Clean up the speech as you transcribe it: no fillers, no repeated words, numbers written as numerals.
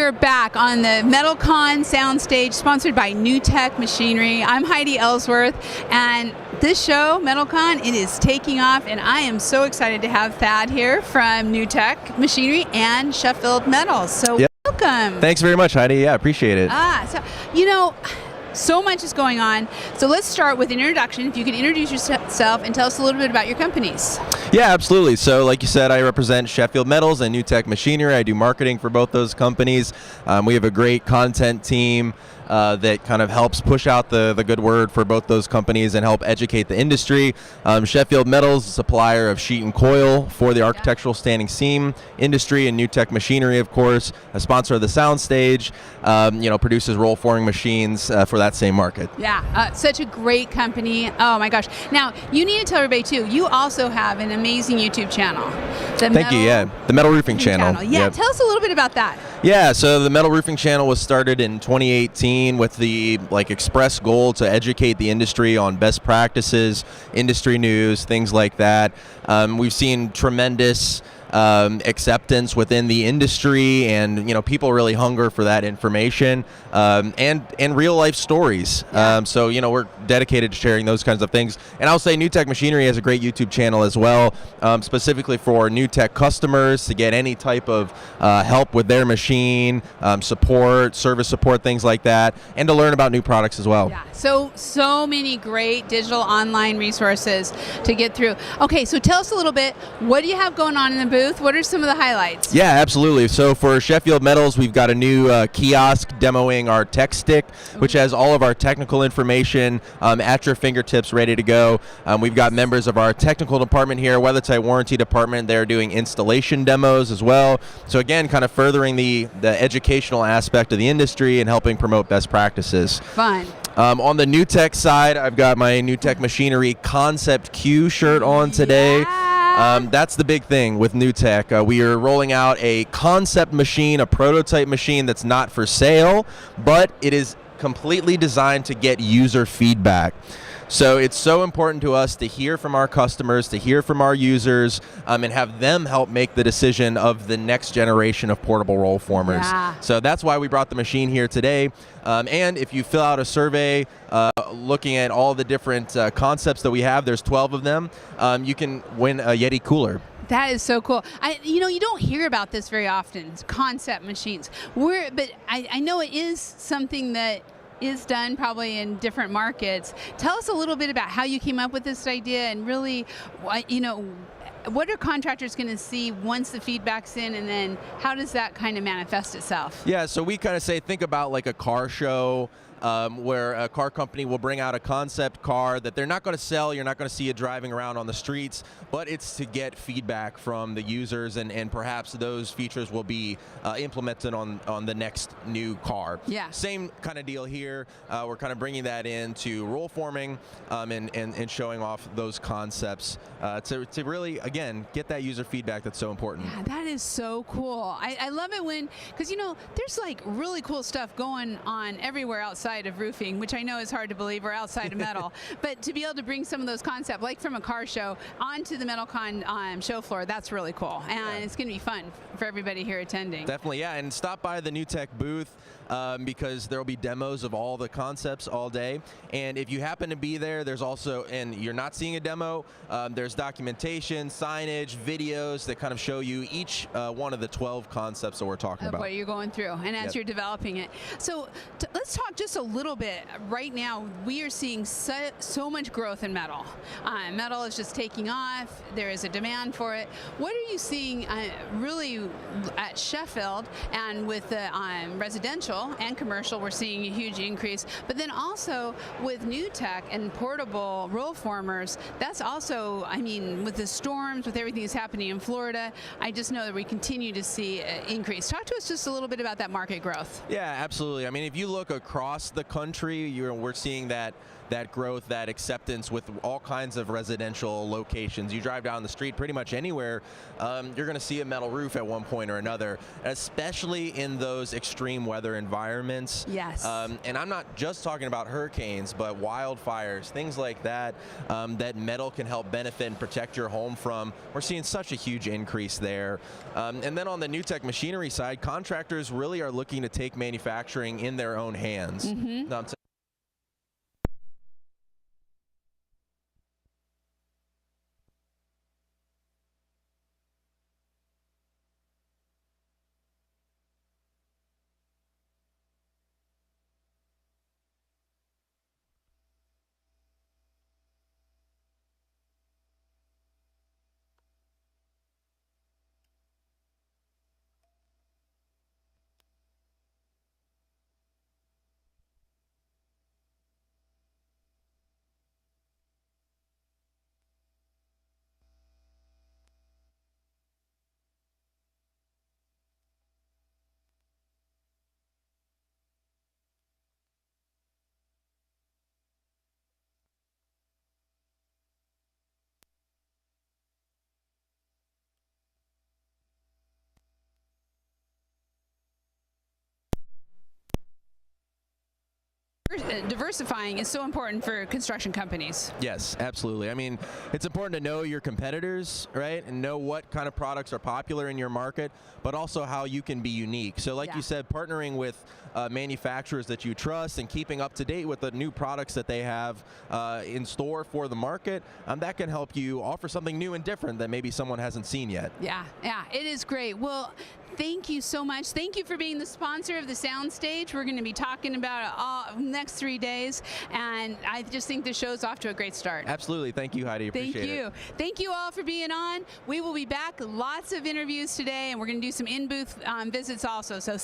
are back on the METALCon soundstage, sponsored by NewTek Machinery. I'm Heidi Ellsworth, and this show, METALCon, it is taking off, and I am so excited to have Thad here from NewTek Machinery and Sheffield Metals. So yep. Welcome. Thanks very much, Heidi. Yeah, appreciate it. So much is going on. So let's start with an introduction. If you could introduce yourself and tell us a little bit about your companies. Yeah, absolutely. So like you said, I represent Sheffield Metals and NewTek Machinery. I do marketing for both those companies. We have a great content team that kind of helps push out the good word for both those companies and help educate the industry. Sheffield Metals, a supplier of sheet and coil for the architectural standing seam industry, and NewTek Machinery, of course, a sponsor of the soundstage, produces roll forming machines for that same market. Yeah, such a great company. Oh my gosh. Now, you need to tell everybody too, you also have an amazing YouTube channel. Thank you, yeah. The Metal Roofing Channel. Yeah, yep. Tell us a little bit about that. Yeah, so the Metal Roofing Channel was started in 2018 with the express goal to educate the industry on best practices, industry news, things like that. We've seen tremendous acceptance within the industry, and people really hunger for that information and real life stories. Yeah. So we're dedicated to sharing those kinds of things. And I'll say NewTek Machinery has a great YouTube channel as well, specifically for NewTek customers to get any type of help with their machine, support, service support, things like that, and to learn about new products as well. Yeah. So many great digital online resources to get through. Okay, so tell us a little bit, what do you have going on in the booth? What are some of the highlights? Yeah, absolutely. So for Sheffield Metals, we've got a new kiosk demoing our tech stick, which has all of our technical information at your fingertips, ready to go. We've got members of our technical department here, weather tight warranty department. They're doing installation demos as well. So again, kind of furthering the educational aspect of the industry and helping promote best practices. Fun. On the NewTek side, I've got my NewTek Machinery Concept Q shirt on today. Yeah. That's the big thing with NewTek. We are rolling out a concept machine, a prototype machine that's not for sale, but it is completely designed to get user feedback. So it's so important to us to hear from our customers, to hear from our users, and have them help make the decision of the next generation of portable roll formers. Yeah. So that's why we brought the machine here today. And if you fill out a survey looking at all the different concepts that we have, there's 12 of them, you can win a Yeti cooler. That is so cool. You don't hear about this very often, concept machines. But I know it is something that is done probably in different markets. Tell us a little bit about how you came up with this idea, and really, what are contractors going to see once the feedback's in, and then how does that kind of manifest itself? Yeah, so we kind of say, think about like a car show, where a car company will bring out a concept car that they're not going to sell, you're not going to see it driving around on the streets, but it's to get feedback from the users, and perhaps those features will be implemented on the next new car. Yeah. Same kind of deal here. We're kind of bringing that into roll forming and showing off those concepts to really, again, get that user feedback that's so important. Yeah, that is so cool. I love it because there's like really cool stuff going on everywhere outside of roofing, which I know is hard to believe, or outside of metal. But to be able to bring some of those concepts, like from a car show, onto the METALCON show floor, that's really cool. And it's going to be fun for everybody here attending. Definitely, yeah. And stop by the NewTek booth because there will be demos of all the concepts all day. And if you happen to be there, there's also, and you're not seeing a demo, there's documentation, signage, videos that kind of show you each one of the 12 concepts that we're talking about. What you're going through, and as you're developing it. So let's talk just a little bit. Right now, we are seeing so much growth in metal. Metal is just taking off. There is a demand for it. What are you seeing really at Sheffield, and with the residential and commercial, we're seeing a huge increase. But then also with NewTek and portable roll formers, that's also, with the storms, with everything that's happening in Florida, I just know that we continue to see an increase. Talk to us just a little bit about that market growth. Yeah, absolutely. If you look across the country, we're seeing that that growth, that acceptance with all kinds of residential locations. You drive down the street pretty much anywhere, you're going to see a metal roof at one point or another, especially in those extreme weather environments. Yes. And I'm not just talking about hurricanes, but wildfires, things like that, that metal can help benefit and protect your home from. We're seeing such a huge increase there. And then on the new tech machinery side, contractors really are looking to take manufacturing in their own hands. Diversifying is so important for construction companies. Yes, absolutely. I mean, it's important to know your competitors, right, and know what kind of products are popular in your market, but also how you can be unique. So like you said, partnering with manufacturers that you trust and keeping up to date with the new products that they have in store for the market, that can help you offer something new and different that maybe someone hasn't seen yet. Yeah, it is great. Well, thank you so much. Thank you for being the sponsor of the Soundstage. We're going to be talking about it all next 3 days, and I just think the show's off to a great start. Absolutely. Thank you, Heidi. Appreciate it. Thank you. Thank you all for being on. We will be back. Lots of interviews today, and we're going to do some in-booth visits also. So